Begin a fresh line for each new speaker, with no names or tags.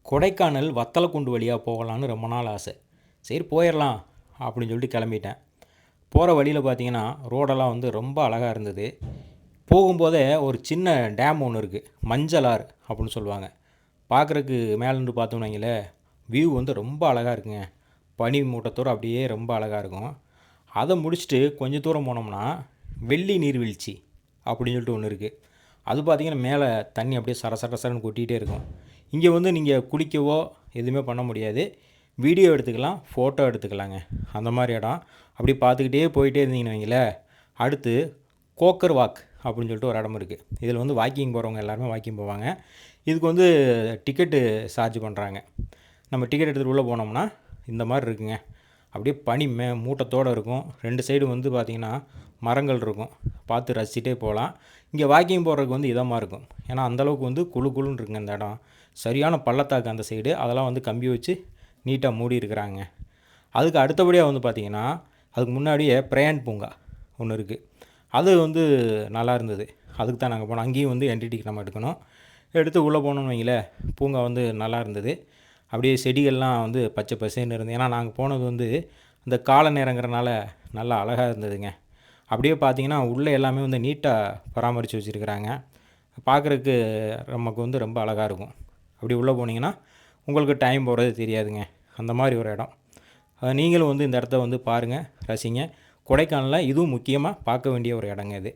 கொடைக்கானல் வத்தலக்குண்டு வழியாக போகலான்னு ரொம்ப நாள் ஆசை. சரி போயிடலாம் அப்படின்னு சொல்லிட்டு கிளம்பிட்டேன். போகிற வழியில் பார்த்தீங்கன்னா ரோடெல்லாம் வந்து ரொம்ப அழகாக இருந்தது. போகும்போதே ஒரு சின்ன டேம் ஒன்று இருக்குது, மஞ்சளாறு அப்படின்னு சொல்லுவாங்க. பார்க்குறக்கு மேலேருந்து பார்த்தோம்னு வைங்களேன், வியூ வந்து ரொம்ப அழகாக இருக்குங்க. பனி மூட்டத்தோடு அப்படியே ரொம்ப அழகாக இருக்கும். அதை முடிச்சுட்டு கொஞ்சம் தூரம் போனோம்னா வெள்ளி நீர்வீழ்ச்சி அப்படின்னு சொல்லிட்டு ஒன்று இருக்குது. அது பார்த்திங்கன்னா மேலே தண்ணி அப்படியே சர சர சரன்னு கொட்டிகிட்டே இருக்கும். இங்கே வந்து நீங்கள் குளிக்கவோ எதுவுமே பண்ண முடியாது, வீடியோ எடுத்துக்கலாம், ஃபோட்டோ எடுத்துக்கலாங்க. அந்த மாதிரி இடம். அப்படி பார்த்துக்கிட்டே போயிட்டே இருந்தீங்கன்னு வைங்களேன், அடுத்து கோக்கர் வாக் அப்படின்னு சொல்லிட்டு ஒரு இடம் இருக்குது. இதில் வந்து வாக்கிங் போகிறவங்க எல்லாருமே வாக்கிங் போவாங்க. இதுக்கு வந்து டிக்கெட்டு சார்ஜ் பண்ணுறாங்க. நம்ம டிக்கெட் எடுத்துகிட்டு உள்ளே போனோம்னா இந்த மாதிரி இருக்குங்க. அப்படியே பனி மூட்டத்தோடு இருக்கும். 2 சைடு வந்து பார்த்திங்கன்னா மரங்கள் இருக்கும். பார்த்து ரசிச்சிட்டே போகலாம். இங்கே வாக்கிங் போகிறதுக்கு வந்து இதமாக இருக்கும். ஏன்னா அந்தளவுக்கு வந்து குழு குழுன்னு இருக்குங்க இந்த இடம். சரியான பள்ளத்தாக்கு அந்த சைடு. அதெல்லாம் வந்து கம்பி வச்சு நீட்டாக மூடி இருக்கிறாங்க. அதுக்கு அடுத்தபடியாக வந்து பார்த்திங்கன்னா அதுக்கு முன்னாடியே பிரயான் பூங்கா ஒன்று இருக்குது. அது வந்து நல்லா இருந்தது. அதுக்கு தான் நாங்கள் போனோம். அங்கேயும் வந்து என்ட்ரி டிக்கெட் நம்ம எடுக்கணும். எடுத்து உள்ளே போனோம்னு வைங்களேன், பூங்கா வந்து நல்லா இருந்தது. அப்படியே செடிகள்லாம் வந்து பச்சை பசேன்னு இருந்தது. ஏன்னா நாங்கள் போனது வந்து இந்த காலை நேரங்கிறனால நல்லா அழகாக இருந்ததுங்க. அப்படியே பார்த்திங்கன்னா உள்ளே எல்லாமே வந்து நீட்டாக பராமரித்து வச்சுருக்கிறாங்க. பார்க்குறதுக்கு நமக்கு வந்து ரொம்ப அழகாக இருக்கும். அப்படி உள்ளே போனீங்கன்னா உங்களுக்கு டைம் போகிறது தெரியாதுங்க. அந்த மாதிரி ஒரு இடம். நீங்களும் வந்து இந்த இடத்த வந்து பாருங்கள், ரசிங்க. கொடைக்கானலில் இதுவும் முக்கியமாக பார்க்க வேண்டிய ஒரு இடங்க இது.